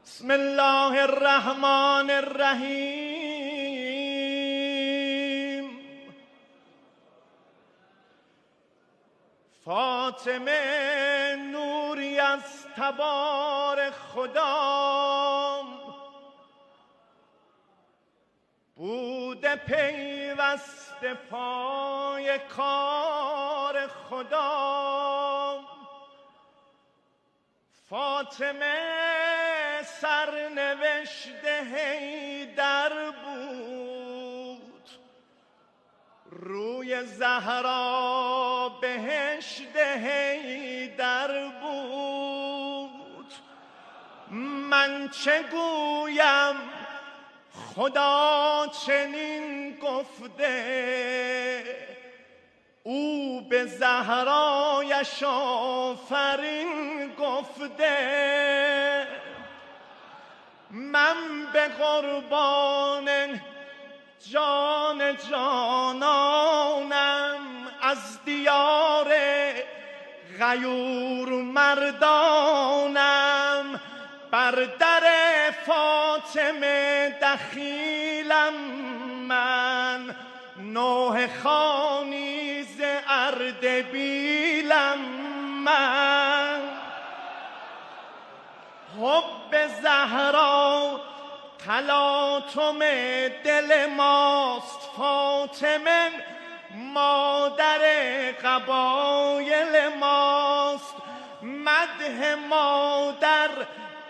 بسم الله الرحمن الرحیم. فاطمه نوری از تبار خدا، بوده پیوسته پای کار خدا. فاطمه سرنوشت حیدر بود، روی زهرا بهشت حیدر بود. من چه گویم خدا چنین گفته، او به زهرایش آفرین گفته. من به قربان جان جانانم، از دیار غیور مردانم. بر در فاطمه دخیلم من، نوح خانی ز اردبیلم من. حب زهرا تلاطم دل ماست، فاطمه مادر قبایل ماست. مدح مادر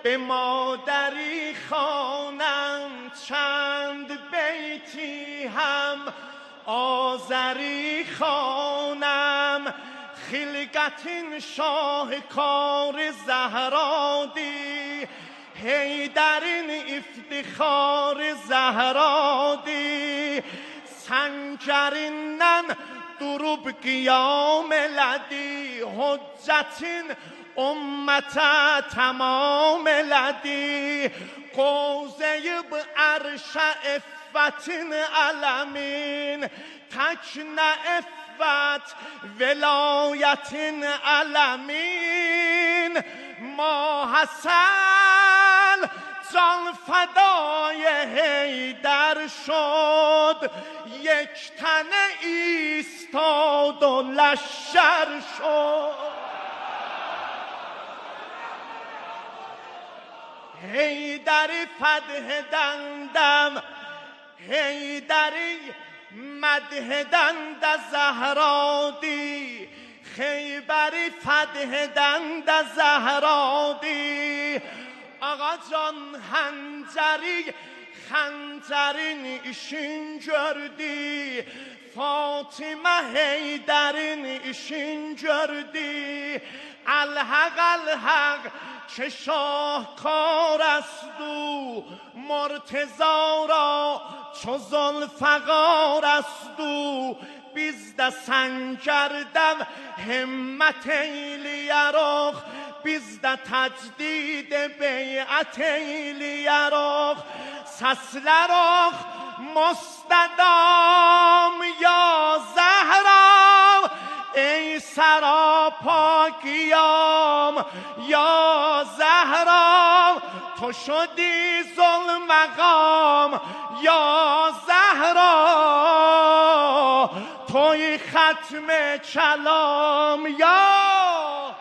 به مادری خوانم، چند بیتی هم آذری خوانم. خلقتین شاهکار زهرا دی، حیدرین افتخار زهرا دی. سنجرینن دروب قیام لدی، حجتین امت تمام لدی. قوزه بعرش افتین علمین، تکن افت ولایتین علمین. ما حسن جان فدای حیدر شد، یک تنه ایستاد و لشکر شد. حیدری فتح دندم، حیدری مدح دند زهرا دی. خیبری فتح دند زهرا دی. آقا جان هنجری خنجرین ایشین جردی. فاطمه حیدرین ایشین جردی. الحق الحق چه شاهکار است او، مرتضی را چو ذوالفقار است او. بیزده سنجردم همت ایلیرخ، بیزده تجدید بیعت ایلیرخ. سسلرخ مستدام یا زهرا، ای سراپا قیام یا زهرا. تو شدی ذوالمقام یا زهرا، توی ختم کلام یا.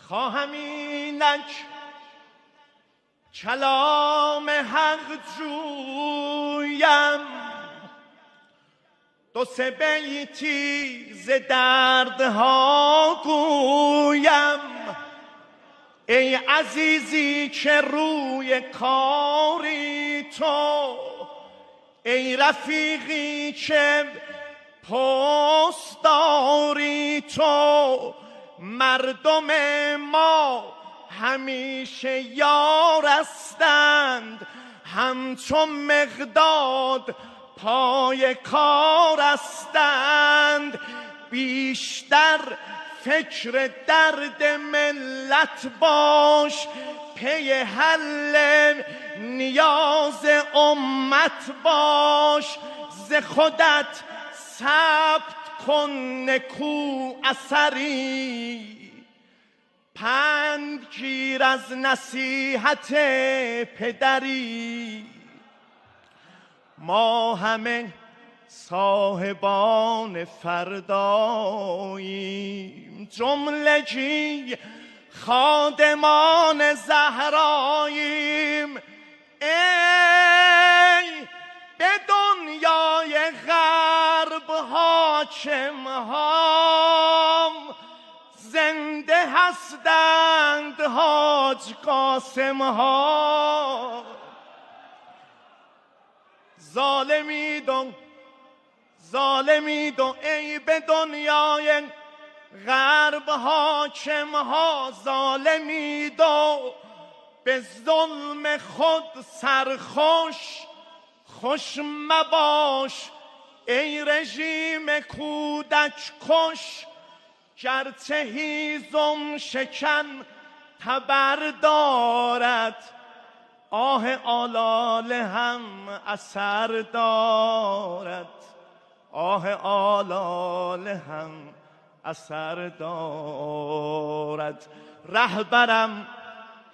خواهم اینک کلام حق جویم، دو سه بیتی ز دردها گویم. ای عزیزی که روی کاری تو، ای رفیقی که پست داری تو. مردم ما همیشه یار هستند، همچون مقداد پای کار هستند. بیشتر فکر درد ملت باش، پی حل نیاز امت باش، ز خودت ثبت کن نکو اثری، پند گیر از نصیحت پدری. ما همه صاحبان فرداییم، جملگی خادمان زهراییم. ای به دنیای غرب حاکم ها، زنده هستند حاج قاسم ها. ظالمید و ای به دنیای غرب حاکم ها، ظالمید و به ظلم خود سرخوش. خوش مباش ای رژیم کودک کش، گرچه هیزم شکن تبر دارد، آه آلاله هم اثر دارد، آه آلاله هم اثر دارد. رهبرم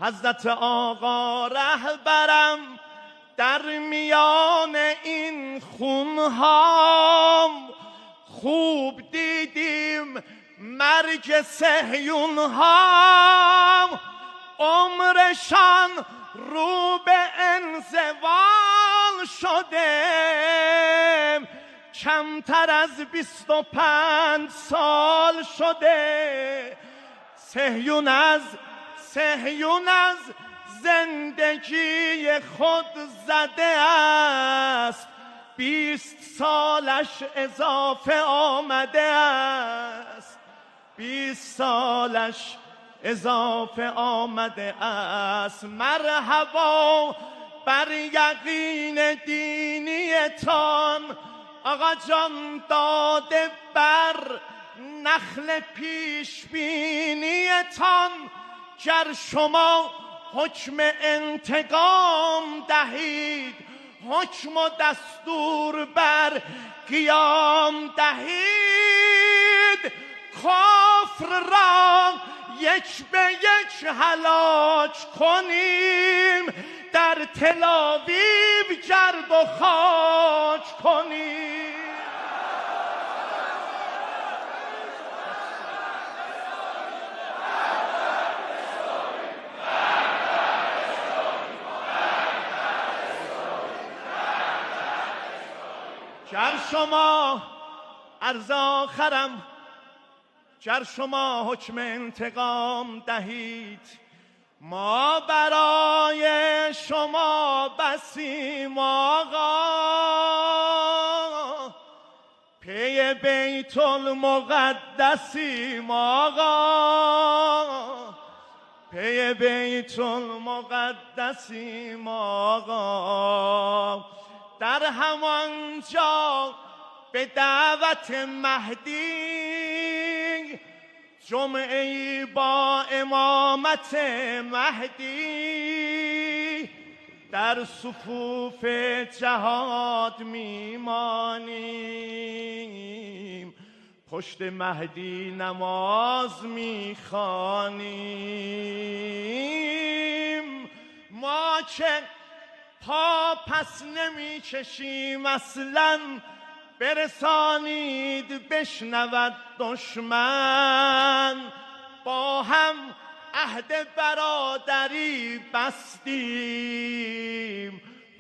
حضرت آقا، رهبرم در میان این خونها، خوب دیدیم مرگ صهیون ها، عمرشان رو به انزوال شده، کمتر از 25 سال شده. صهیون از زندگی خود زده است، 20 سالش اضافه آمده است، 20 سالش اضافه آمده است. مرحبا بر یقین دینیتان، آقا جان داده بر نخل پیش بینیتان. گر شما حکم انتقام دهید، حکم و دستور بر قیام دهید، کفر را یک به یک هلاک کنیم، در تل آویو گرد و خاک کنیم. گر شما عرض آخرم، گر شما حکم انتقام دهید، ما برای شما بسیم آقا، پی بیت المقدسیم آقا، پی بیت المقدسیم آقا. در همانجا به دعوت مهدی، جمعه با امامت مهدی، در صفوف جهاد میمانیم، پشت مهدی نماز میخوانیم. ما که پا پس نمی کشیم اصلاً، برسانید بشنود دشمن. با هم عهد برادری بستیم،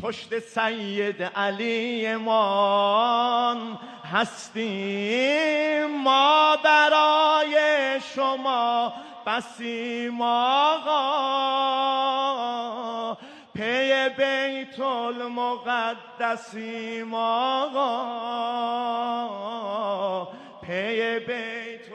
پشت سید علی مان هستیم. ما برای شما بسیم آقا، پی بیت المقدسیم آقا، پی بیت